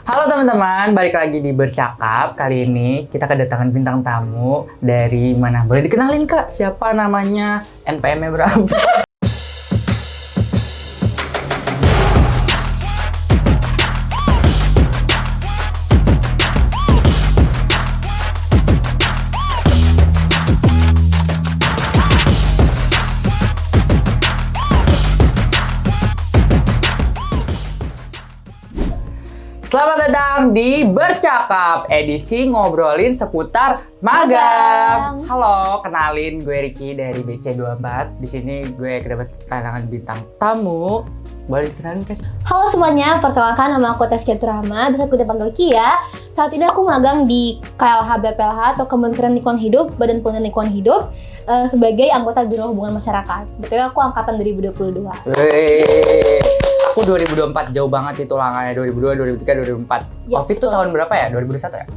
Halo teman-teman, balik lagi di Bercakap. Kali ini kita kedatangan bintang tamu dari mana? Boleh dikenalin Kak, siapa namanya? NPM-nya berapa? Selamat datang di Bercakap, edisi ngobrolin seputar magang. Halo, kenalin gue Ricky dari BC24. Di sini gue kedatangan bintang tamu. Boleh dikenalin Kak? Halo semuanya, perkenalkan nama aku Teskia Turahma, bisa kita panggil Kia. Saat ini aku magang di KLH BPLH atau Kementerian Lingkungan Hidup, Badan Pengelolaan Lingkungan Hidup sebagai anggota Biro Hubungan Masyarakat. Betul, aku angkatan 2022. Aku 2024, jauh banget itu langkahnya. 2002, 2003, 2004. Ya, Covid tuh tahun berapa ya? 2021 ya?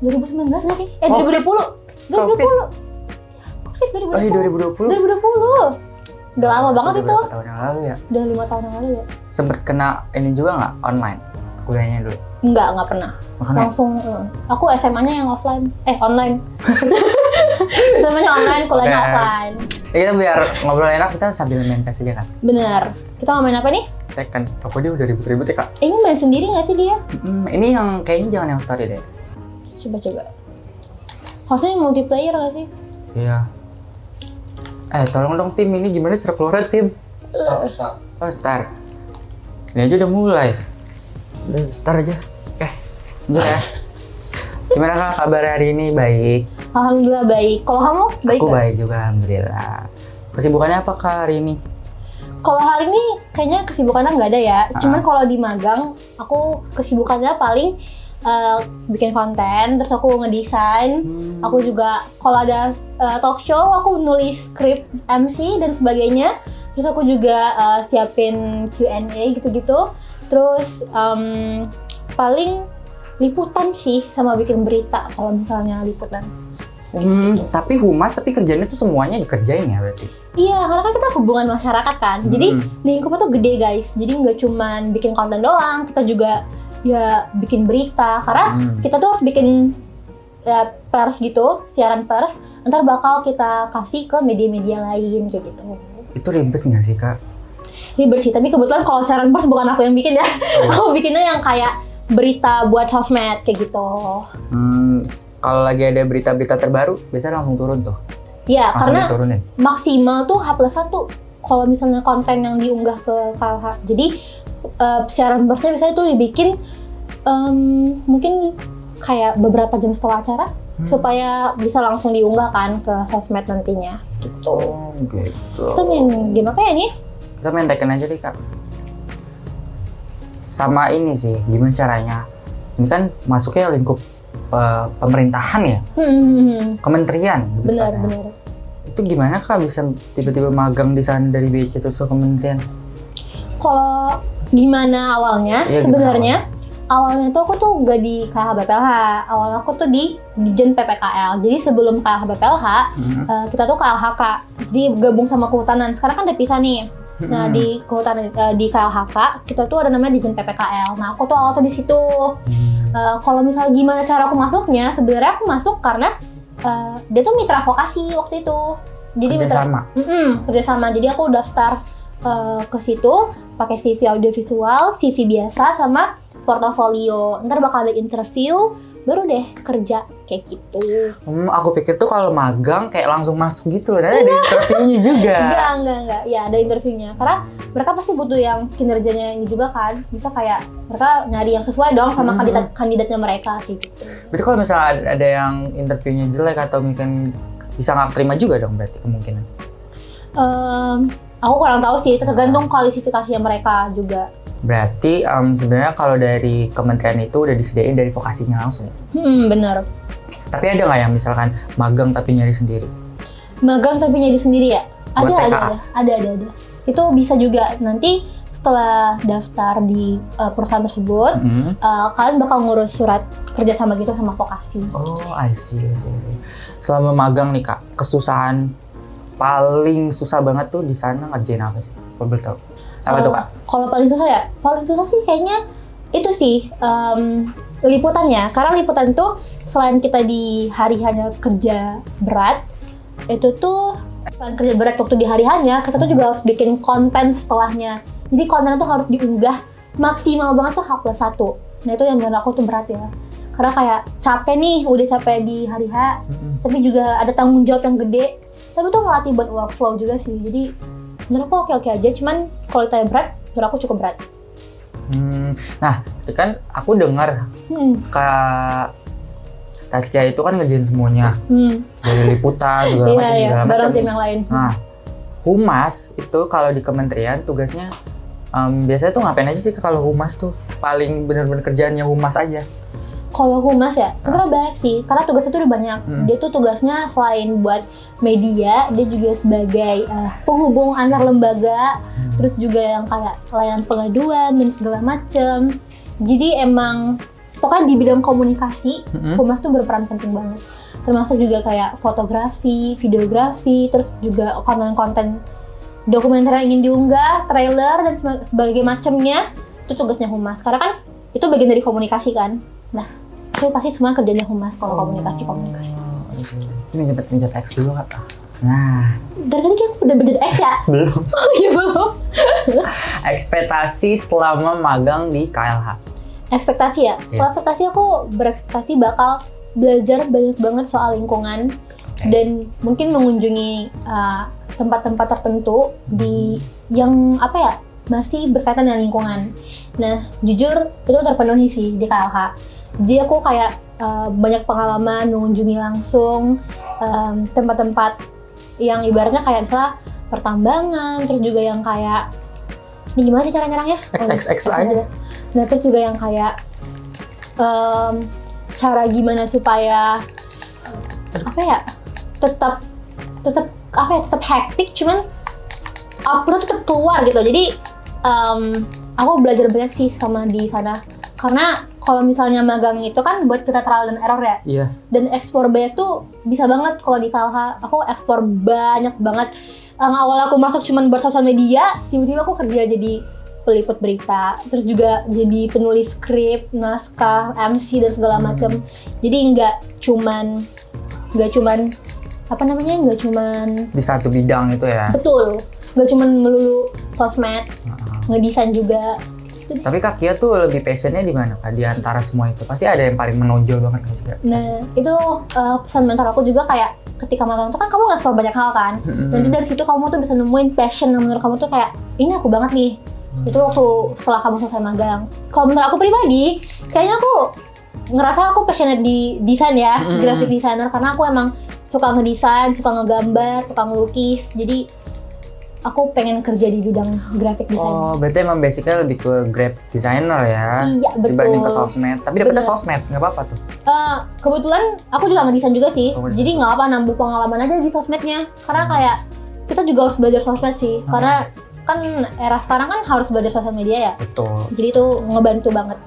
2019 nggak sih? Covid. 2020. 2020. Covid 2020. Oh iya 2020. Udah lama banget itu. Berapa tahun yang lalu ya? Udah 5 tahun yang lalu ya. Sempet kena ini juga nggak? Online? Kuliahnya dulu? Nggak pernah. Makanya? Langsung, aku SMA-nya yang offline. Online. SMA-nya online, kuliahnya Okay. offline. Ya kita biar ngobrol enak, kita sambil main PES aja kan? Bener. Kita mau main apa nih? Tekken. Aku dia udah ribut-ribut ya Kak? Ini main sendiri nggak sih dia? Ini yang kayaknya jangan yang story deh. Coba. Harusnya yang multiplayer nggak sih? Iya. Tolong dong tim, ini gimana cara keluar tim? Start. Oh start. Ini aja udah mulai. Udah start aja. Oke. Lanjut ya. Gimana Kak kabar hari ini? Baik. Alhamdulillah baik. Kalau kamu baik Aku nggak? baik juga alhamdulillah. Kesibukannya apa Kak hari ini? Kalau hari ini kayaknya kesibukannya nggak ada ya. Cuman kalau di magang, aku kesibukannya paling bikin konten, terus aku ngedesain. Aku juga kalau ada talk show, aku nulis skrip MC dan sebagainya. Terus aku juga siapin Q&A gitu-gitu. Terus paling liputan sih sama bikin berita kalau misalnya liputan. Tapi humas, tapi kerjanya tuh semuanya dikerjain ya berarti? Iya, karena kan kita hubungan masyarakat kan. Jadi lingkupnya tuh gede guys. Jadi nggak cuman bikin konten doang, kita juga ya bikin berita. Karena kita tuh harus bikin pers gitu, siaran pers. Ntar bakal kita kasih ke media-media lain kayak gitu. Itu ribet nggak sih Kak? Ribet sih, tapi kebetulan kalau siaran pers bukan aku yang bikin ya. Aku bikinnya yang kayak berita buat sosmed kayak gitu. Kalau lagi ada berita-berita terbaru, biasanya langsung turun tuh. Iya, karena diturunin. maksimal tuh H+1 kalau misalnya konten yang diunggah ke KLH. Jadi siaran persnya biasanya tuh dibikin mungkin kayak beberapa jam setelah acara supaya bisa langsung diunggah kan ke sosmed nantinya gitu. Oh gitu. Kita main game apa ya nih? Kita main Tekken aja deh Kak. Sama ini sih, gimana caranya? Ini kan masuknya lingkup pemerintahan ya? Kementerian. Benar. Itu gimana Kak bisa tiba-tiba magang di sana dari BC terus ke kementerian? Kalau gimana awalnya? Iya, Sebenarnya awalnya tuh aku tuh gak di KLH BPLH. Awalnya aku tuh di Dijen PPKL. Jadi sebelum KLH BPLH, kita tuh KLHK. Jadi gabung sama kehutanan. Sekarang kan udah pisah nih. Nah di kehutanan di KLHK kita tuh ada namanya Dijen PPKL. Nah aku tuh awal tuh di situ. Kalau misalnya gimana cara aku masuknya, sebenarnya aku masuk karena dia tuh mitra vokasi waktu itu. Jadi kerjasama. Jadi aku daftar ke situ pakai CV audiovisual, CV biasa sama portofolio. Ntar bakal ada interview, baru deh kerja kayak gitu. Aku pikir tuh kalau magang kayak langsung masuk gitu loh. Ada interviewnya juga. Enggak. Ya ada interviewnya. Karena mereka pasti butuh yang kinerjanya ini juga kan. Bisa kayak mereka nyari yang sesuai dong sama kandidatnya mereka kayak gitu. Berarti kalau misalnya ada yang interviewnya jelek atau mungkin bisa nggak terima juga dong berarti kemungkinan? Aku kurang tahu sih, tergantung kualifikasinya mereka juga. Berarti sebenarnya kalau dari kementerian itu udah disediain dari vokasinya langsung? Bener. Tapi ada nggak yang misalkan magang tapi nyari sendiri? Magang tapi nyari sendiri ya? Buat Ada. Itu bisa juga. Nanti setelah daftar di perusahaan tersebut, kalian bakal ngurus surat kerjasama gitu sama vokasi. Oh, I see. Selama magang nih Kak, kesusahan paling susah banget tuh di sana ngerjain apa sih? Kalau boleh tahu. Apa tuh Kak? Kalau paling susah ya? Paling susah sih kayaknya itu sih liputannya. Karena liputan tuh selain kita di hari hanya kerja berat, itu tuh selain kerja berat waktu di hari hanya, kita tuh juga harus bikin konten setelahnya. Jadi konten itu harus diunggah maksimal banget tuh H+1. Nah itu yang menurut aku tuh berat ya. Karena kayak capek nih, udah capek di hari H, tapi juga ada tanggung jawab yang gede. Tapi tuh ngelatih buat workflow juga sih. Jadi menurut aku oke-oke aja, cuman kalau ditanya berat, menurut aku cukup berat. Nah, itu kan aku dengar Kak Taskia itu kan ngerjain semuanya. Dari liputan, segala macam, segala bareng macam. tim yang lain. Nah, humas itu kalau di kementerian tugasnya biasanya tuh ngapain aja sih kalau humas tuh? Paling bener-bener kerjaannya humas aja. Kalau humas ya, sebenarnya banyak sih, karena tugasnya tuh udah banyak. Dia tuh tugasnya selain buat media, dia juga sebagai penghubung antar lembaga, terus juga yang kayak layanan pengaduan dan segala macem. Jadi emang, pokoknya di bidang komunikasi, humas tuh berperan penting banget. Termasuk juga kayak fotografi, videografi, terus juga konten-konten dokumenter yang ingin diunggah, trailer, dan sebagainya macemnya, itu tugasnya humas. Karena kan itu bagian dari komunikasi kan. Nah, itu pasti semua kerjanya humas kalau komunikasi. Ini mencet X dulu Kak. Nah, dari tadi kita udah mencet X ya? belum. Oh iya belum. Ekspektasi selama magang di KLH. Ekspektasi ya? Kalau ekspektasi aku berekspektasi bakal belajar banyak banget soal lingkungan dan mungkin mengunjungi tempat-tempat tertentu di yang apa ya, masih berkaitan dengan lingkungan. Nah, jujur itu terpenuhi sih di KLH. Jadi aku kayak banyak pengalaman mengunjungi langsung tempat-tempat yang ibaratnya kayak misalnya pertambangan, terus juga yang kayak ini gimana sih cara nyerangnya? XXX aja. Nah, terus juga yang kayak cara gimana supaya apa ya, tetap hektik, cuman outputnya tetap keluar gitu. Jadi aku belajar banyak sih sama di sana. Karena kalau misalnya magang itu kan buat kita trial dan error ya. Iya. Dan ekspor banyak tuh bisa banget kalau di KLH. Aku ekspor banyak banget. Awal aku masuk cuman buat sosial media, tiba-tiba aku kerja jadi peliput berita, terus juga jadi penulis skrip, naskah, MC dan segala macam. Jadi nggak cuman Di satu bidang itu ya. betul, nggak cuman melulu sosmed, ngedesain juga. Tapi Kak Kia tuh lebih passionnya di mana Kak? Di antara semua itu pasti ada yang paling menonjol banget kan sih Kak? Nah, itu pesan mentor aku juga kayak ketika magang tuh kan kamu nggak suka banyak hal kan. Nanti dari situ kamu tuh bisa nemuin passion yang menurut kamu tuh kayak ini aku banget nih. Itu waktu setelah kamu selesai magang. Kalau menurut aku pribadi, kayaknya aku ngerasa aku passionate di desain ya, graphic designer, karena aku emang suka ngedesain, suka ngegambar, suka ngelukis. Jadi aku pengen kerja di bidang graphic design. Oh, berarti emang basicnya lebih ke graphic designer ya? Iya, betul. Dibanding ke sosmed. Tapi dapetnya sosmed, nggak apa-apa tuh? Kebetulan aku juga ngedesain juga sih. Oh, jadi nggak apa, nambah pengalaman aja di sosmednya. Karena kayak kita juga harus belajar sosmed sih. Karena kan era sekarang kan harus belajar sosial media ya. Betul. Jadi itu ngebantu banget.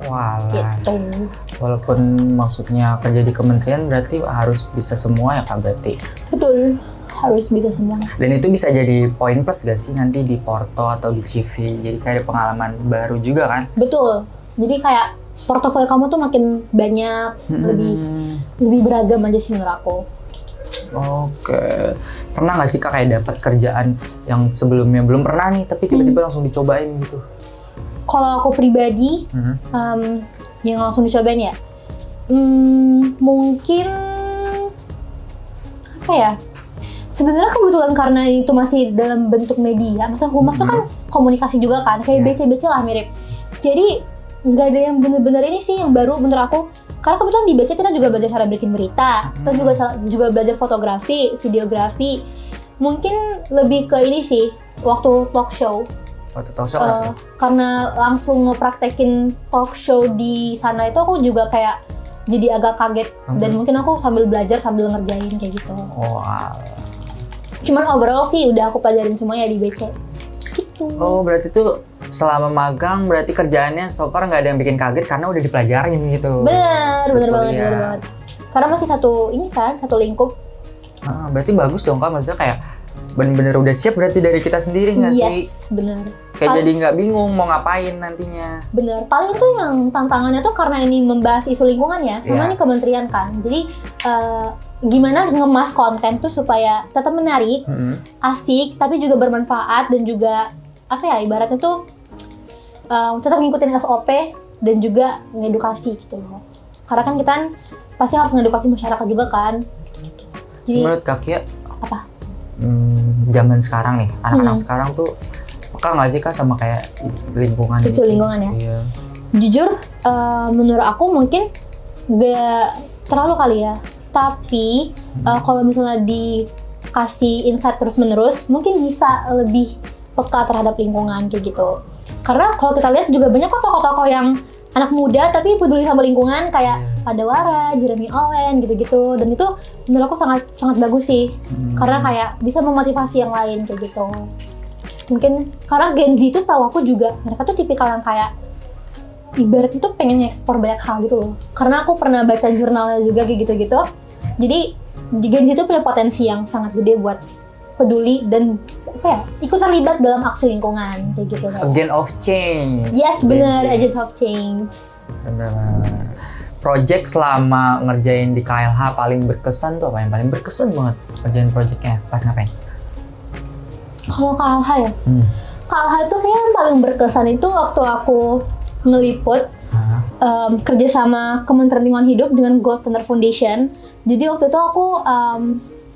Walah. Gitu. Walaupun maksudnya kerja di kementerian berarti harus bisa semua ya Kak berarti? Betul. Harus bisa semua. Dan itu bisa jadi poin plus gak sih nanti di Porto atau di CV? Jadi kayak ada pengalaman baru juga kan? Betul. Jadi kayak portofolio kamu tuh makin banyak, lebih beragam aja sih menurut aku. Oke. Pernah gak sih Kak kayak dapat kerjaan yang sebelumnya belum pernah nih, tapi tiba-tiba langsung dicobain gitu? Kalau aku pribadi, yang langsung dicobain ya, mungkin apa ya? Sebenarnya kebetulan karena itu masih dalam bentuk media, maksudnya humas tuh kan komunikasi juga kan, kayak BC-BC lah mirip. Jadi nggak ada yang bener-bener ini sih yang baru menurut aku. Karena kebetulan di BC kita juga belajar cara bikin berita, kita juga belajar fotografi, videografi. Mungkin lebih ke ini sih, waktu talk show. Waktu talk show apa? Karena langsung ngepraktekin talk show di sana itu aku juga kayak jadi agak kaget. Dan mungkin aku sambil belajar sambil ngerjain kayak gitu. Oh, Cuman overall sih udah aku pelajarin semuanya di BC. Gitu. Oh, berarti tuh selama magang berarti kerjaannya so far nggak ada yang bikin kaget karena udah dipelajarin gitu. Bener banget. Karena masih satu lingkup. Berarti bagus dong Kak, maksudnya kayak bener-bener udah siap berarti dari kita sendiri nggak sih? Yes, bener. Kayak jadi nggak bingung mau ngapain nantinya. Bener. Paling tuh yang tantangannya tuh karena ini membahas isu lingkungan ya, sama ini kementerian kan. Jadi gimana ngemas konten tuh supaya tetap menarik, asik, tapi juga bermanfaat dan juga apa ya ibaratnya tuh tetap ngikutin SOP dan juga ngedukasi gitu loh. Karena kan kita pasti harus ngedukasi masyarakat juga kan. Jadi, menurut Kak Kia, apa? Zaman sekarang nih, anak-anak sekarang tuh peka nggak sih Kak sama kayak lingkungan? Isu lingkungan ya? Iya. Jujur, menurut aku mungkin gak terlalu kali ya. Tapi kalau misalnya dikasih insight terus-menerus, mungkin bisa lebih peka terhadap lingkungan kayak gitu. Karena kalau kita lihat juga banyak kok tokoh-tokoh yang anak muda tapi peduli sama lingkungan kayak Adawara, Jeremy Owen gitu-gitu. Dan itu menurut aku sangat bagus sih. Karena kayak bisa memotivasi yang lain kayak gitu. Mungkin karena Gen Z itu setahu aku juga mereka tuh tipikal yang kayak ibarat itu pengen ekspor banyak hal gitu loh. Karena aku pernah baca jurnalnya juga kayak gitu-gitu. Jadi Gen Z itu punya potensi yang sangat gede buat peduli dan apa ya, ikut terlibat dalam aksi lingkungan kayak gitu. Agent of change. Yes, bener, agent of change. Bener. Project selama ngerjain di KLH paling berkesan tuh apa? Yang paling berkesan banget ngerjain projectnya pas ngapain? Kalau KLH ya? KLH itu kayaknya yang paling berkesan itu waktu aku ngeliput kerja sama Kementerian Lingkungan Hidup dengan Gold Standard Foundation. Jadi waktu itu aku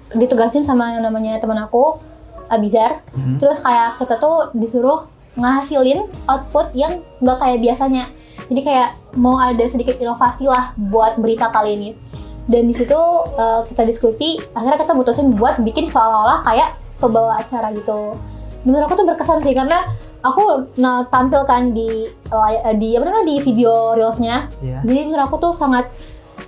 ditugasin sama yang namanya teman aku, Abizar. Terus kayak kita tuh disuruh ngasilin output yang nggak kayak biasanya. Jadi kayak mau ada sedikit inovasi lah buat berita kali ini. Dan di situ kita diskusi, akhirnya kita mutusin buat bikin seolah-olah kayak pembawa acara gitu. Menurut aku tuh berkesan sih karena aku tampilkan di video reelsnya. Jadi menurut aku tuh sangat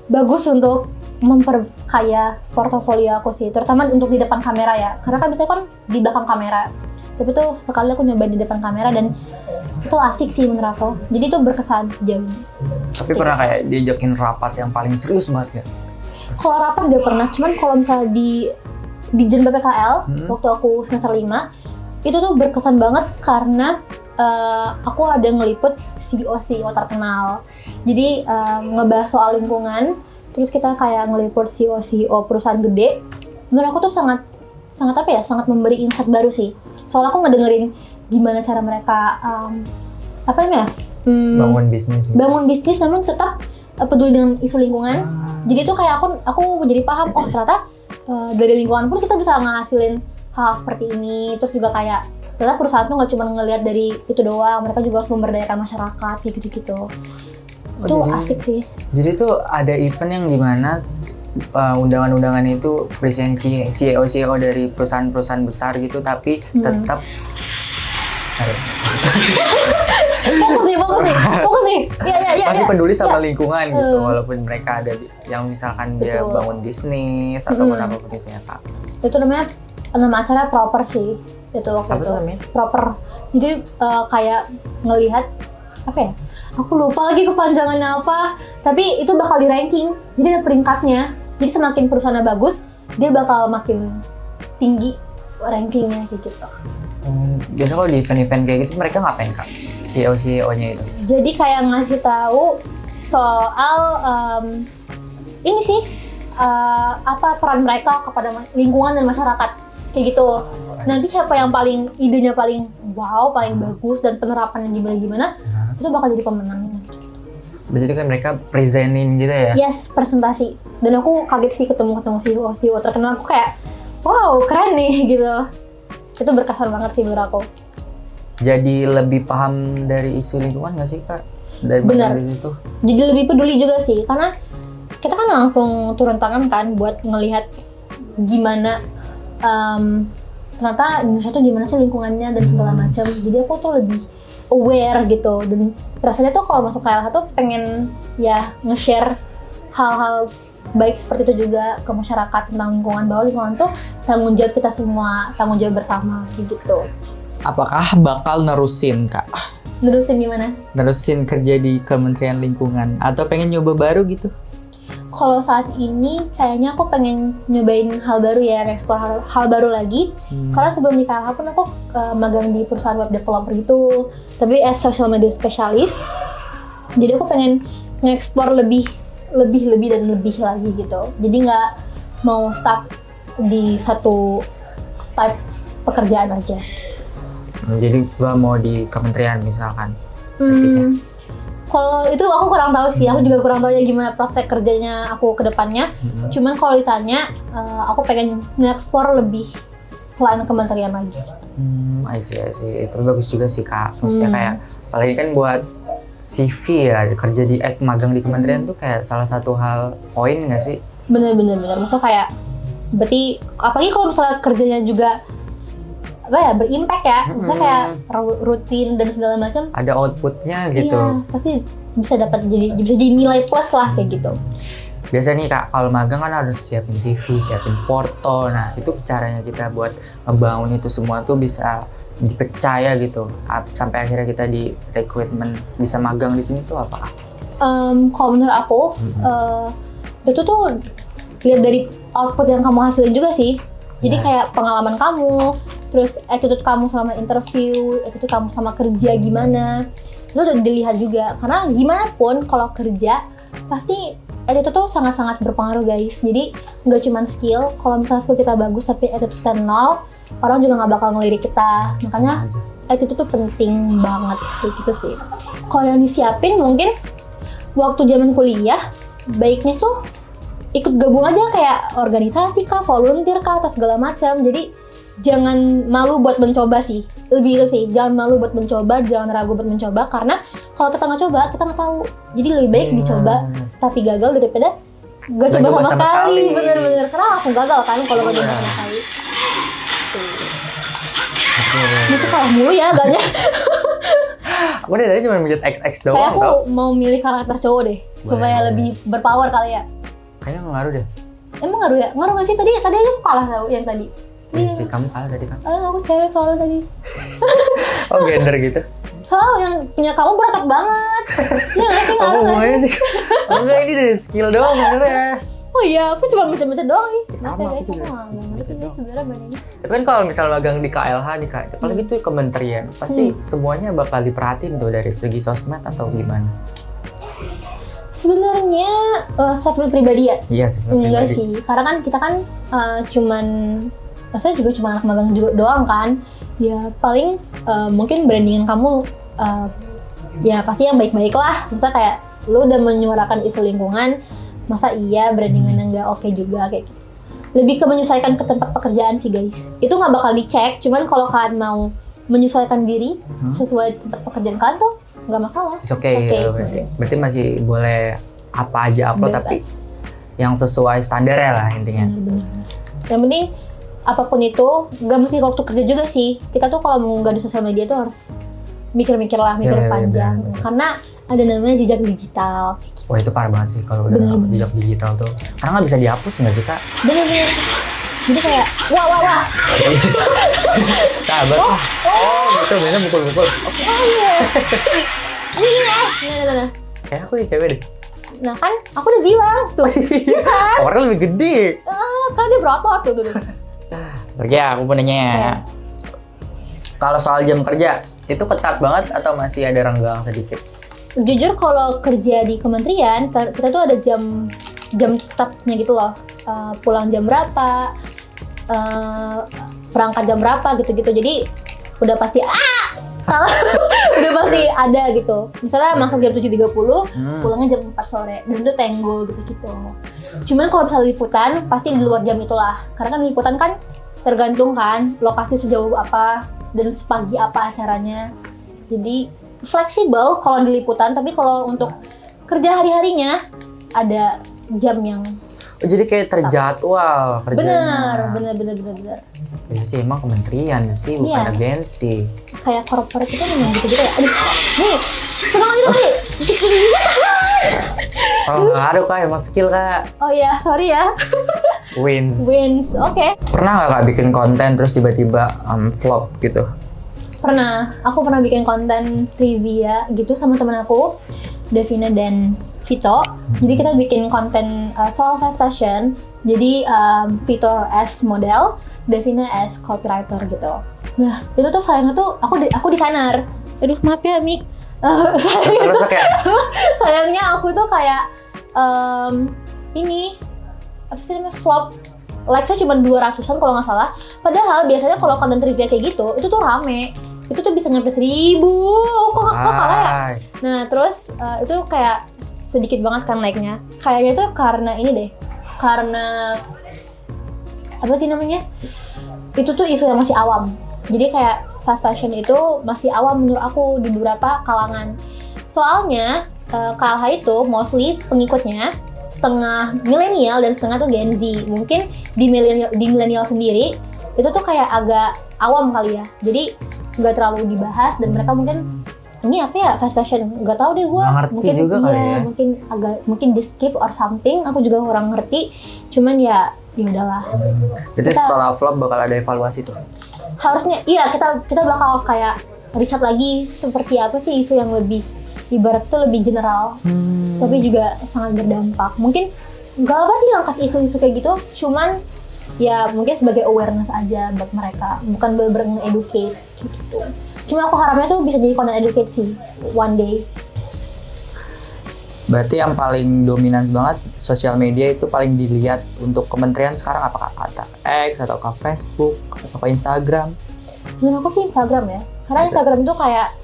bagus untuk memperkaya portofolio aku sih, terutama untuk di depan kamera ya. Karena kan biasanya kan di belakang kamera. Tapi tuh sekali aku nyobain di depan kamera dan itu asik sih menurut aku. Jadi itu berkesan sejauh ini. Tapi pernah kayak diajakin rapat yang paling serius banget ya? Kalau rapat gak pernah, cuman kalau misalnya di Jen PPKL waktu aku semester 5 itu tuh berkesan banget karena aku ada ngeliput CEO terkenal. Jadi ngebahas soal lingkungan, terus kita kayak ngeliput CEO perusahaan gede. Menurut aku tuh sangat apa ya, sangat memberi insight baru sih. Soalnya aku ngedengerin gimana cara mereka bangun bisnis namun tetap peduli dengan isu lingkungan. Jadi tuh kayak aku jadi paham, oh ternyata dari lingkungan pun kita bisa ngehasilin hal seperti ini. Terus juga kayak ternyata perusahaan tuh nggak cuma ngelihat dari itu doang, mereka juga harus memberdayakan masyarakat gitu-gitu. Itu asik sih. Jadi tuh ada event yang dimana undangan-undangan itu presentasi CEO dari perusahaan-perusahaan besar gitu, tapi tetap fokus nih. Ya. Masih peduli sama lingkungan gitu, walaupun mereka ada yang misalkan dia bangun bisnis atau apapun itu ya Kak. Itu nama acara proper sih. Itu waktu itu namanya? Proper. Jadi kayak ngelihat apa ya? Aku lupa lagi kepanjangannya apa. Tapi itu bakal di ranking. Jadi ada peringkatnya. Jadi semakin perusahaannya bagus, dia bakal makin tinggi rankingnya gitu. Biasanya kalau di event-event kayak gitu mereka ngapain Kak? CEO-nya itu? Jadi kayak ngasih tahu soal ini sih apa peran mereka kepada lingkungan dan masyarakat kayak gitu. Nanti siapa yang idenya paling wow, paling bagus dan penerapannya gimana itu bakal jadi pemenangnya gitu. Berarti kan mereka presentin gitu ya? Yes, presentasi. Dan aku kaget sih ketemu CEO terkenal. Aku kayak wow, keren nih gitu. Itu berkesan banget sih menurut aku. Jadi lebih paham dari isu lingkungan nggak sih Kak? Benar. Dari itu? Jadi lebih peduli juga sih, karena kita kan langsung turun tangan kan buat ngelihat gimana ternyata Indonesia tuh gimana sih lingkungannya dan segala macam. Jadi aku tuh lebih aware gitu, dan rasanya tuh kalau masuk KLH tuh pengen ya nge-share hal-hal baik seperti itu juga ke masyarakat tentang lingkungan, bahwa lingkungan tuh tanggung jawab kita semua, tanggung jawab bersama gitu. Apakah bakal nerusin Kak? Nerusin gimana? Nerusin kerja di Kementerian Lingkungan atau pengen nyoba baru gitu? Kalau saat ini kayaknya aku pengen nyobain hal baru ya, explore hal baru lagi. Karena sebelum di KLH pun aku magang di perusahaan web developer gitu, tapi as social media specialist. Jadi aku pengen nge-explore lebih dan lebih lagi gitu. Jadi nggak mau stuck di satu type pekerjaan aja. Jadi gua mau di kementerian misalkan. Artinya. Kalau itu aku kurang tahu sih, aku juga kurang tahu ya gimana prospek kerjanya aku ke depannya. Cuman kalau ditanya, aku pengen nge-explore lebih selain kementerian lagi. I see. Itu bagus juga sih Kak. Maksudnya kayak, apalagi kan buat CV ya, kerja di magang di kementerian tuh kayak salah satu hal poin nggak sih? Bener. Maksudnya kayak, berarti apalagi kalau misalnya kerjanya juga berimpact ya, misalnya kayak rutin dan segala macam. Ada outputnya gitu. Iya, pasti bisa jadi nilai plus lah kayak gitu. Biasa nih Kak, kalau magang kan harus siapin CV, siapin foto. Nah, itu caranya kita buat ngebangun itu semua tuh bisa dipercaya gitu. Sampai akhirnya kita di recruitment bisa magang di sini tuh apa? Kalau menurut aku, itu tuh lihat dari output yang kamu hasilin juga sih. Jadi kayak pengalaman kamu, terus attitude kamu selama interview, attitude kamu sama kerja gimana, itu udah dilihat juga. Karena gimana pun kalau kerja, pasti attitude tuh sangat-sangat berpengaruh guys. Jadi nggak cuma skill, kalau misalnya skill kita bagus tapi attitude kita nol, orang juga nggak bakal ngelirik kita. Makanya attitude tuh penting banget gitu sih. Kalau yang disiapin mungkin waktu zaman kuliah, baiknya tuh ikut gabung aja kayak organisasi kah, volunteer kah, atau segala macam. Jadi jangan malu buat mencoba sih. Lebih itu sih, jangan malu buat mencoba, jangan ragu buat mencoba. Karena kalau kita nggak coba, kita nggak tahu. Jadi lebih baik dicoba tapi gagal daripada nggak coba sama sekali. Bener-bener, karena langsung gagal kan kalau nggak coba sama sekali. Itu kalah mulu ya agaknya. Aku dari tadi cuma mikir XX doang. Kayak aku mau milih karakter cowok deh, supaya lebih berpower kali ya. Kayaknya ngaruh deh. Emang ngaruh ya? Ngaruh nggak sih? Tadi aja aku kalah tau yang tadi. Iya sih, kamu kalah tadi kan? Aku cewek soalnya tadi. Oh gender gitu? Soalnya yang punya kamu berotot banget. Iya nggak sih? Kamu ngomongnya sih? Enggak, ini dari skill doang sebenarnya. Oh iya, aku cuma baca-baca doang nih. Sama, aku juga baca doang. Sebenarnya badannya. Tapi kan kalau misalnya magang di KLH, apalagi itu kementerian, pasti semuanya bakal diperhatiin tuh dari segi sosmed atau gimana? Sebenarnya sosmed pribadi ya? Iya, sosmed pribadi. Enggak sih, karena kan kita kan maksudnya juga cuma anak magang juga doang kan. Ya paling mungkin brandingan kamu ya pasti yang baik-baik lah. Misalnya kayak lu udah menyuarakan isu lingkungan, masa iya brandingannya nggak oke juga kayak gitu. Lebih ke menyesuaikan ke tempat pekerjaan sih guys. Itu nggak bakal dicek, cuman kalau kalian mau menyesuaikan diri sesuai tempat pekerjaan kalian tuh nggak masalah. Oke, berarti masih boleh apa aja upload, tapi yang sesuai standarnya lah intinya. Benar. Yang penting apapun itu, nggak mesti waktu kerja juga sih. Kita tuh kalau mau nggak di sosial media tuh harus mikir panjang. Karena ada namanya jejak digital. Wah itu parah banget sih kalau udah jejak digital tuh. Karena nggak bisa dihapus nggak sih Kak? Bener. Jadi kayak wah. Sabar. Oh gitu, bener mukul-mukul. Oke. Oh iya. Nah. Kayak aku cewek deh. Nah kan, aku udah bilang tuh. Kan? Orangnya lebih gede. Kan dia berotot tuh. Oke, aku mau nanya. Kalau soal jam kerja, itu ketat banget atau masih ada renggang sedikit? Jujur kalau kerja di kementerian, kita tuh ada jam tetapnya gitu loh. Pulang jam berapa, berangkat jam berapa gitu-gitu. Jadi udah pasti udah pasti ada gitu. Misalnya masuk jam 7.30, pulangnya jam 4 sore. Dan itu tenggo gitu-gitu. Cuman kalau misalnya liputan, pasti di luar jam itulah. Karena kan liputan kan tergantung kan lokasi sejauh apa dan sepagi apa acaranya. Jadi fleksibel kalau di liputan, tapi kalau untuk kerja hari-harinya ada jam yang jadi kayak terjadwal kerjanya. Bener. Ya sih emang kementerian sih, bukan agensi. Kayak korporat itu memang gitu-gitu ya. Nih, tenang aja nih. Aduh Kak, emang skill Kak. Oh iya, sorry ya. Wins, oke. Pernah nggak Kak bikin konten terus tiba-tiba flop gitu? Pernah, aku pernah bikin konten trivia gitu sama temen aku, Devina dan Vito. Jadi kita bikin konten soal fast fashion. Jadi Vito as model, Devina as copywriter gitu. Nah itu tuh sayangnya tuh aku desainer. Aduh maaf ya Mik. Sayangnya aku tuh kayak ini apa sih namanya flop. Likes-nya cuma 200-an kalau nggak salah. Padahal biasanya kalau konten trivia kayak gitu, itu tuh rame. Itu tuh bisa nyampe 1.000. Kok kalah ya? Nah terus itu kayak sedikit banget kan like-nya. Kayaknya tuh karena ini deh. Karena apa sih namanya? Itu tuh isu yang masih awam. Jadi kayak fast fashion itu masih awam menurut aku di beberapa kalangan. Soalnya KLH itu mostly pengikutnya setengah milenial dan setengah tuh Gen Z. Mungkin di milenial sendiri itu tuh kayak agak awam kali ya. Jadi nggak terlalu dibahas dan mereka mungkin ini apa ya fast fashion, nggak tahu deh gue. Mungkin juga iya, kali ya. Mungkin di skip or something. Aku juga kurang ngerti. Cuman ya udahlah. Jadi setelah flop bakal ada evaluasi tuh. Harusnya iya kita bakal kayak riset lagi seperti apa sih isu yang lebih ibarat tuh lebih general, tapi juga sangat berdampak. Mungkin nggak apa sih ngangkat isu-isu kayak gitu, cuman ya mungkin sebagai awareness aja buat mereka, bukan bener-bener nge-educate gitu. Cuma aku harapnya tuh bisa jadi content educate sih one day. Berarti yang paling dominan banget sosial media itu paling dilihat untuk kementerian sekarang apakah kata X atau ke Facebook atau ke Instagram? Menurut aku sih Instagram ya, karena Instagram tuh kayak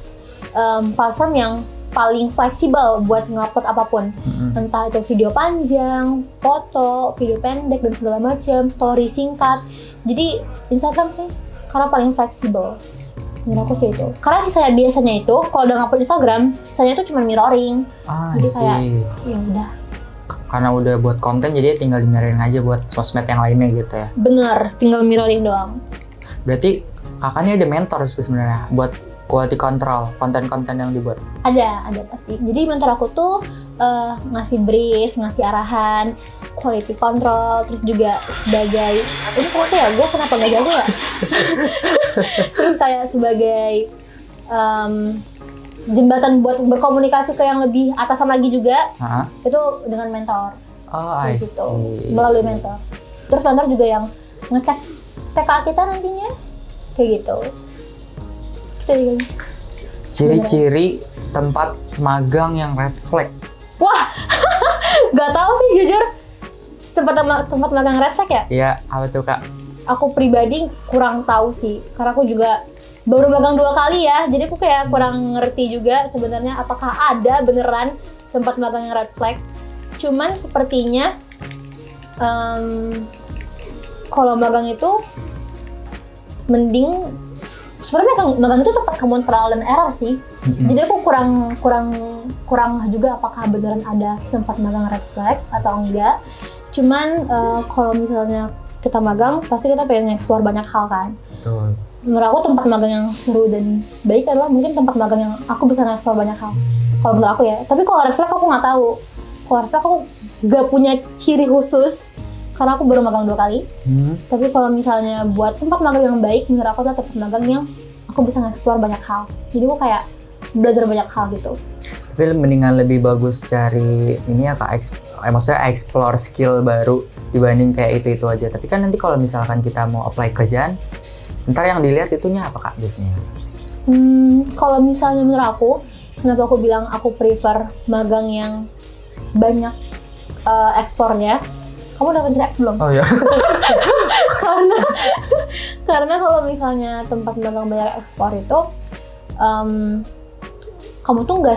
platform yang paling fleksibel buat ngupload apapun, entah itu video panjang, foto, video pendek dan segala macam, story singkat. Jadi Instagram sih karena paling fleksibel. Menurut aku sih itu. Karena sisanya biasanya itu kalau udah ngupload Instagram, sisanya itu cuma mirroring. Jadi kayak ya udah. Karena udah buat konten jadi tinggal di mirroring aja buat sosmed yang lainnya gitu ya. Bener, tinggal mirroring doang. Berarti kakaknya ada mentor sebenarnya buat quality control konten-konten yang dibuat? Ada pasti. Jadi mentor aku tuh ngasih brief, ngasih arahan, quality control, terus juga sebagai ini kenapa ya? Gue kenapa nggak jago ya? Terus kayak sebagai jembatan buat berkomunikasi ke yang lebih atasan lagi juga. Itu dengan mentor. Oh, I see. Gitu, melalui mentor. Terus mentor juga yang ngecek TK kita nantinya, kayak gitu. Jadi guys. Ciri-ciri tempat magang yang red flag. Wah, nggak tahu sih jujur. Tempat magang red flag ya? Iya, apa tuh kak? Aku pribadi kurang tahu sih, karena aku juga baru magang 2 kali ya. Jadi aku kayak kurang ngerti juga sebenarnya apakah ada beneran tempat magang yang red flag. Cuman sepertinya kalau magang itu mending sebenarnya magang itu tempat kamu trial dan error sih. Jadi aku kurang juga apakah beneran ada tempat magang red flag atau enggak. Cuman kalau misalnya kita magang pasti kita pengen explore banyak hal kan. Betul. Menurut aku tempat magang yang seru dan baik adalah mungkin tempat magang yang aku bisa explore banyak hal. Kalau menurut aku ya. Tapi kalau red flag aku nggak tahu. Kalau red flag aku nggak punya ciri khusus. Karena aku baru magang 2 kali. Tapi kalau misalnya buat tempat magang yang baik, menurut aku adalah tempat magang yang aku bisa nge-explore banyak hal. Jadi aku kayak belajar banyak hal gitu. Tapi mendingan lebih bagus cari ini ya kak, maksudnya explore skill baru dibanding kayak itu aja. Tapi kan nanti kalau misalkan kita mau apply kerjaan, ntar yang dilihat itunya apa kak biasanya? Kalau misalnya menurut aku, kenapa aku bilang aku prefer magang yang banyak ekspornya. Kamu udah pencet X belum? Oh ya. karena kalau misalnya tempat magang banyak ekspor itu, kamu tuh nggak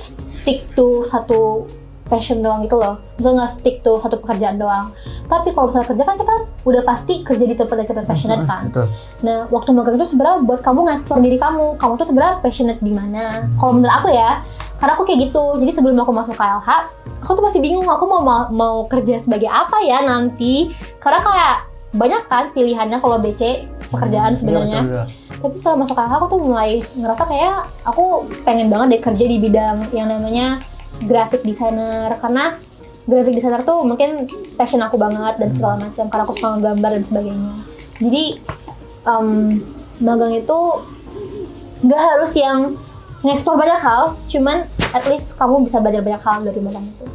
stick to satu passion doang gitu loh. Misalnya nggak stick to satu pekerjaan doang. Tapi kalau misalnya kerja kan kita udah pasti kerja di tempat yang kita passionate kan. Betul. Nah, waktu magang itu sebenarnya buat kamu nge-explore diri kamu. Kamu tuh sebenarnya passionate di mana? Kalau menurut aku ya, karena aku kayak gitu. Jadi sebelum aku masuk KLH, aku tuh masih bingung aku mau kerja sebagai apa ya nanti. Karena kayak banyak kan pilihannya kalau BC pekerjaan sebenarnya. Iya, tapi setelah masuk KLH aku tuh mulai ngerasa kayak aku pengen banget deh kerja di bidang yang namanya graphic designer, karena graphic designer tuh mungkin passion aku banget dan segala macam, karena aku suka gambar dan sebagainya. Jadi magang itu nggak harus yang nge-explore banyak hal, cuman at least kamu bisa belajar banyak hal dari magang itu.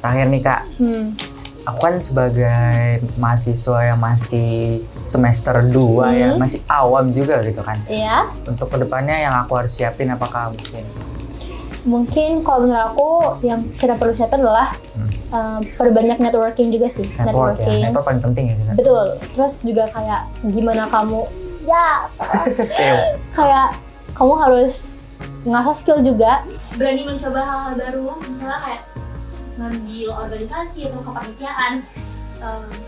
Terakhir nih Kak, aku kan sebagai mahasiswa yang masih semester 2 ya, masih awam juga gitu kan. Iya. Untuk kedepannya yang aku harus siapin apakah Mungkin kalau menurut aku yang kita perlu siapin adalah perbanyak networking juga sih. network ya, network paling penting ya. Betul. Terus juga kayak gimana kamu kayak kamu harus ngasah skill juga. Berani mencoba hal-hal baru, misalnya kayak ngambil organisasi atau kepanitiaan.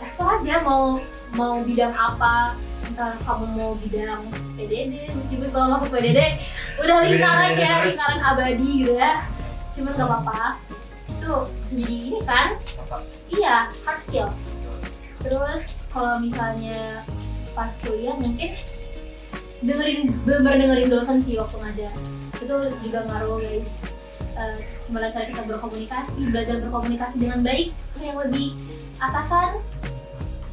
Eksplor aja mau bidang apa. Entah kamu mau bidang PDD, meskipun kalau masuk PDD udah lingkaran ya, lingkaran abadi gitu ya. Cuman gak apa-apa. Itu bisa jadi ini kan? Iya, hard skill. Terus kalau misalnya pas kuliah mungkin dengerin dosen sih waktu ngajar. Itu juga ngaruh guys. Mulai cara kita berkomunikasi, belajar berkomunikasi dengan baik ke yang lebih atasan,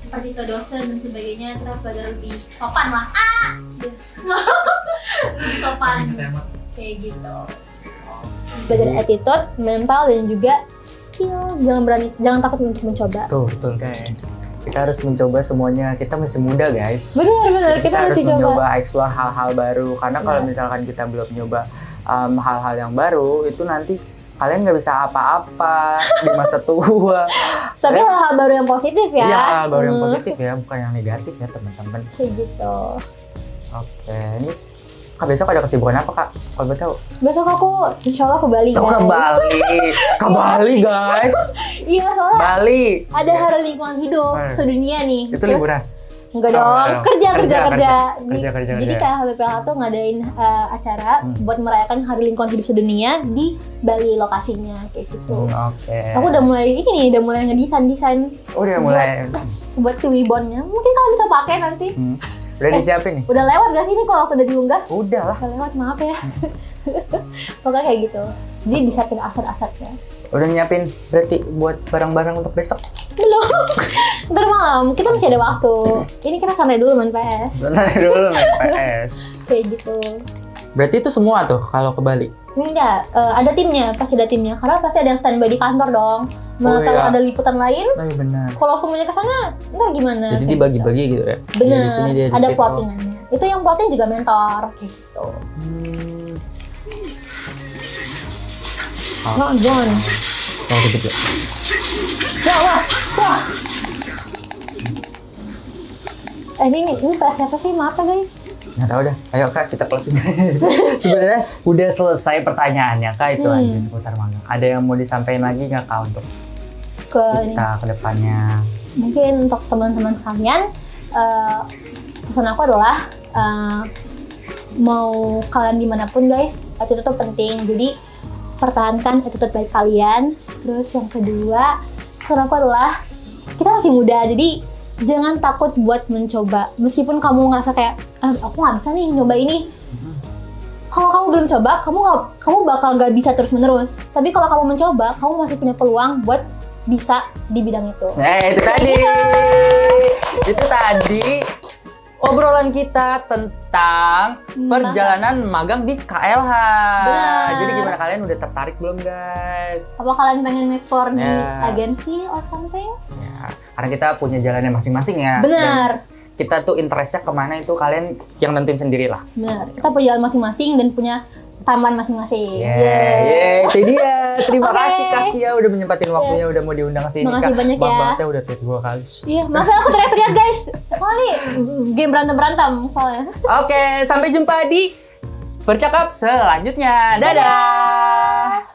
seperti ke dosen dan sebagainya. Kita belajar lebih sopan lah. Lebih sopan kayak gitu. Belajar attitude, mental dan juga skill. Jangan takut untuk mencoba. Betul guys. Kita harus mencoba semuanya. Kita masih muda guys. Benar. Kita harus masih mencoba explore hal-hal baru. Karena kalau misalkan kita belum nyoba hal-hal yang baru, itu nanti kalian nggak bisa apa-apa di masa tua. Tapi hal-hal baru yang positif ya. Iya, baru yang positif ya, bukan yang negatif ya teman-teman. Kayak gitu. Oke, ini Kak besok ada kesibukan apa Kak? Kalau boleh tahu? Besok aku insya Allah ke Bali guys. Ke Bali. Ke Bali guys. Iya soalnya Bali. ada hari lingkungan hidup sedunia nih. Itu liburan? Enggak dong, kerja. Jadi kerja. KHBPLH tuh ngadain acara buat merayakan Hari Lingkungan Hidup Sedunia di Bali lokasinya kayak gitu. Oke. Aku udah mulai ngedesain. Udah mulai. Buat Kiwibonnya, mungkin kalian bisa pakai nanti. Udah disiapin nih? Udah lewat gak sih ini kalau udah diunggah? Udah lah. Udah lewat, maaf ya. Pokoknya kayak gitu. Jadi disiapin aset-asetnya. Udah nyiapin berarti buat barang-barang untuk besok? Belum. Ntar malam, kita masih ada waktu. Ini kita santai dulu main PS. Kayak gitu. Berarti itu semua tuh kalau ke Bali? Enggak, ada timnya, pasti ada timnya. Karena pasti ada yang standby di kantor dong. Mana tahu ada liputan lain. Oh iya benar. Kalau semuanya ke sana, ntar gimana? Jadi dibagi-bagi gitu ya? Benar, di sini, dia di ada situ. plottingannya. Itu yang plotting juga mentor, kayak gitu. John. Oh gitu. Wah. Ini PS siapa sih? Maaf ya guys. Nggak tahu dah. Ayo Kak, kita closing. Sebenarnya udah selesai pertanyaannya Kak, itu aja seputar magang. Ada yang mau disampaikan lagi nggak Kak untuk kita ke depannya? Mungkin untuk teman-teman sekalian, pesan aku adalah mau kalian dimanapun guys, attitude itu penting. Jadi pertahankan attitude baik kalian. Terus yang kedua, pesan aku adalah kita masih muda, jadi jangan takut buat mencoba. Meskipun kamu ngerasa kayak, aku nggak bisa nih nyoba ini. Kalau kamu belum coba, kamu bakal nggak bisa terus-menerus. Tapi kalau kamu mencoba, kamu masih punya peluang buat bisa di bidang itu. Itu tadi obrolan kita tentang perjalanan magang di KLH. Benar. Jadi gimana, kalian udah tertarik belum guys? Apa kalian pengen explore di agensi or something? Ya, karena kita punya jalannya masing-masing ya. Benar. Dan kita tuh interestnya kemana itu kalian yang nentuin sendiri lah. Benar. Kita punya jalan masing-masing dan punya timeline masing-masing. Itu dia. Terima kasih Kak Kia udah menyempatin waktunya, udah mau diundang ke sini. Makasih banyak ya. Bangetnya udah tweet 2 kali. Iya, maaf ya aku teriak-teriak guys. Soalnya game berantem-berantem soalnya. Oke, sampai jumpa di Bercakap selanjutnya. Dadah.